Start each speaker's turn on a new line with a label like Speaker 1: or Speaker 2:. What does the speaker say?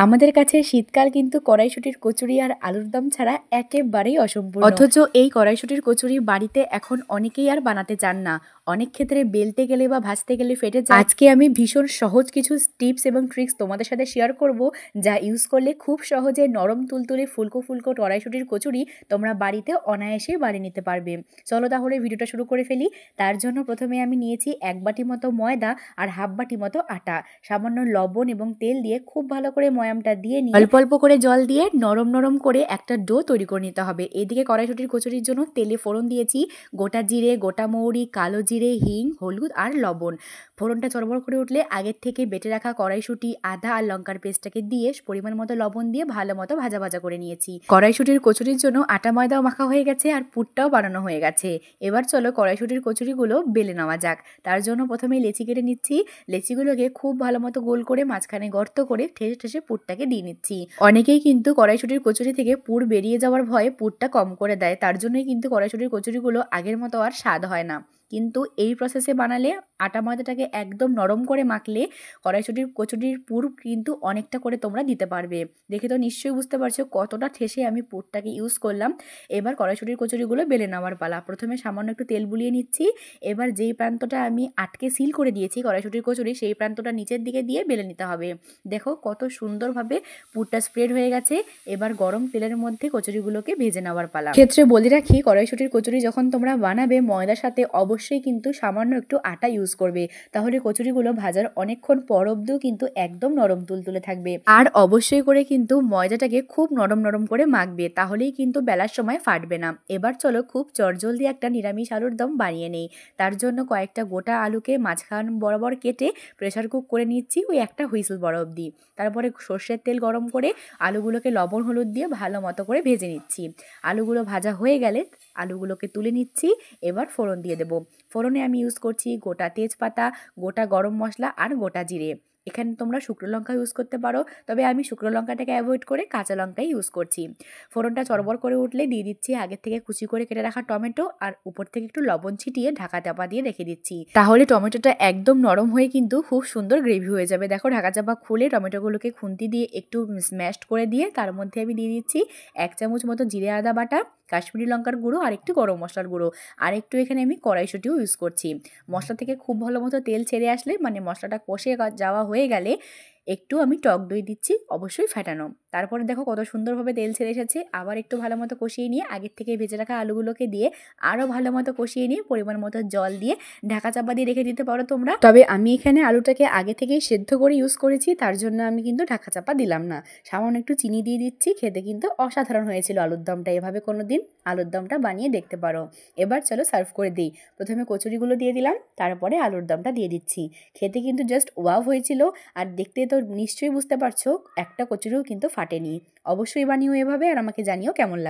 Speaker 1: আমাদের কাছে শীতকাল কিন্তু কড়াইশুঁটির কচুরি আর আলুর দম ছাড়া একেবারেই অসম্পূর্ণ। অথচ এই কড়াইশুঁটির কচুরি বাড়িতে এখন অনেকেই আর বানাতে চান না। অনেক ক্ষেত্রে বেলতে গেলে বা ভাজতে গেলে ফেটে যায়। আজকে আমি ভীষণ সহজ কিছু টিপস এবং ট্রিক্স তোমাদের সাথে শেয়ার করব, যা ইউজ করলে খুব সহজে নরম তুলতুলে ফুলকো ফুলকো কড়াইশুঁটির কচুরি তোমরা বাড়িতে অনায়াসে বানিয়ে নিতে পারবে। চলো তাহলে ভিডিওটা শুরু করে ফেলি। তার জন্য প্রথমে আমি নিয়েছি 1 বাটি মতো ময়দা আর হাফ বাটি মতো আটা। সামান্য লবণ এবং তেল দিয়ে খুব ভালো করে ময়ামটা দিয়ে নিয়ে অল্প অল্প করে জল দিয়ে নরম নরম করে একটা ডো তৈরি করে নিতে হবে। এদিকে কড়াইশুঁটির কচুরির জন্য তেলে ফোড়ন দিয়েছি গোটা জিরে, গোটা মৌরি, কালো জিরে, হিং, হলুদ আর লবণ। ফোড়নটা চড়বড় করে উঠলে আগের থেকে বেটে রাখা কড়াইশুঁটি, আদা আর লঙ্কার পেস্টটাকে দিয়ে পরিমাণ মতো লবণ দিয়ে ভালো মতো ভাজা ভাজা করে নিয়েছি। কড়াইশুঁটির কচুরির জন্য আটা ময়দাও মাখা হয়ে গেছে আর পুরটাও বানানো হয়ে গেছে। এবার চলো কড়াইশুঁটির কচুরিগুলো বেলে নেওয়া যাক। তার জন্য প্রথমে লেচি কেটে নিচ্ছি। লেচিগুলোকে খুব ভালো মতো গোল করে মাঝখানে গর্ত করে ঠেসে ঠেসে পুরটাকে দিয়ে নিচ্ছি। অনেকেই কিন্তু কড়াইশুঁটির কচুরি থেকে পুর বেরিয়ে যাওয়ার ভয়ে পুরটা কম করে দেয়, তার জন্যই কিন্তু কড়াইশুঁটির কচুরিগুলো আগের মতো আর স্বাদ হয় না। কিন্তু এই প্রসেসে বানালে আটা ময়দাটাকে একদম নরম করে মাখলে কড়াইশুঁটির কচুরির পুর কিন্তু অনেকটা করে তোমরা দিতে পারবে। দেখে তো নিশ্চয়ই বুঝতে পারছো কতটা ঠেসে আমি পুরটাকে ইউজ করলাম। এবার কড়াইশুঁটির কচুরিগুলো বেলে নেওয়ার পালা। প্রথমে সামান্য একটু তেল বুলিয়ে নিচ্ছি। এবার যেই প্রান্তটা আমি আটকে সিল করে দিয়েছি কড়াইশুঁটির কচুরি, সেই প্রান্তটা নিচের দিকে দিয়ে বেলে নিতে হবে। দেখো কত সুন্দরভাবে পুরটা স্প্রেড হয়ে গেছে। এবার গরম তেলের মধ্যে কচুরিগুলোকে ভেজে নেওয়ার পালা। ক্ষেত্রে বলে রাখি, কড়াইশুঁটির কচুরি যখন তোমরা বানাবে ময়দার সাথে অবশ্যই কিন্তু সামান্য একটু আটা ইউজ করবে, তাহলে কচুরিগুলো ভাজার অনেকক্ষণ পর অবধিও কিন্তু একদম নরম তুলতুলে থাকবে। আর অবশ্যই করে কিন্তু ময়দাটাকে খুব নরম নরম করে মাখবে, তাহলেই কিন্তু বেলার সময় ফাটবে না। এবার চলো খুব চটজলদি একটা নিরামিষ আলুর দম বানিয়ে নেই। তার জন্য কয়েকটা গোটা আলুকে মাঝখান বরাবর কেটে প্রেসার কুক করে নিচ্ছি ওই একটা হুইসেল বড় অবধি। তারপরে সর্ষের তেল গরম করে আলুগুলোকে লবণ হলুদ দিয়ে ভালো মতো করে ভেজে নিচ্ছি। আলুগুলো ভাজা হয়ে গেলে আলুগুলোকে তুলে নিচ্ছি। এবার ফোড়ন দিয়ে দেবো। ফোড়নে আমি ইউজ করছি গোটা তেজপাতা, গোটা গরম মশলা আর গোটা জিরে। এখানে তোমরা শুকনো লঙ্কা ইউজ করতে পারো, তবে আমি শুকনো লঙ্কাটাকে অ্যাভয়েড করে কাঁচা লঙ্কাই ইউজ করছি। ফোড়নটা চড়বড় করে উঠলে দিয়ে দিচ্ছি আগের থেকে কুচি করে কেটে রাখা টমেটো আর উপর থেকে একটু লবণ ছিটিয়ে ঢাকা চাপা দিয়ে রেখে দিচ্ছি। তাহলে টমেটোটা একদম নরম হয়ে কিন্তু খুব সুন্দর গ্রেভি হয়ে যাবে। দেখো ঢাকা চাপা খুলে টমেটোগুলোকে খুন্তি দিয়ে একটু স্ম্যাশড করে দিয়ে তার মধ্যে আমি দিয়ে দিচ্ছি 1 চামচ মতো জিরে আদা বাটা, কাশ্মীরি লঙ্কার গুঁড়ো আর একটু গরম মশলার গুঁড়ো, আর একটু এখানে আমি কড়াইশুঁটিও ইউজ করছি। মশলা থেকে খুব ভালো মতো তেল ছেড়ে আসলে মানে মশলাটা কষে যাওয়া হয়ে গেলে একটু আমি টক দই দিচ্ছি, অবশ্যই ফেটানো। তারপরে দেখো কত সুন্দরভাবে তেল ছেড়ে এসেছে। আবার একটু ভালো মতো কষিয়ে নিয়ে আগের থেকে ভেজে রাখা আলুগুলোকে দিয়ে আরও ভালো মতো কষিয়ে নিয়ে পরিমাণ মতো জল দিয়ে ঢাকা চাপা দিয়ে রেখে দিতে পারো তোমরা। তবে আমি এখানে আলুটাকে আগে থেকেই সেদ্ধ করে ইউজ করেছি, তার জন্য আমি কিন্তু ঢাকা চাপা দিলাম না। সামান্য একটু চিনি দিয়ে দিচ্ছি। খেতে কিন্তু অসাধারণ হয়েছিল আলুর দমটা। এভাবে কোনো দিন আলুর দমটা বানিয়ে দেখতে পারো। এবার চলো সার্ভ করে দিই। প্রথমে কচুরিগুলো দিয়ে দিলাম, তারপরে আলুর দমটা দিয়ে দিচ্ছি। খেতে কিন্তু জাস্ট ওয়াও হয়েছিল। আর দেখতে তো নিশ্চয়ই বুঝতে পারছো একটা কচুরিও কিন্তু ফাটেনি। অবশ্যই বানিও এভাবে আর আমাকে জানিও কেমন লাগে।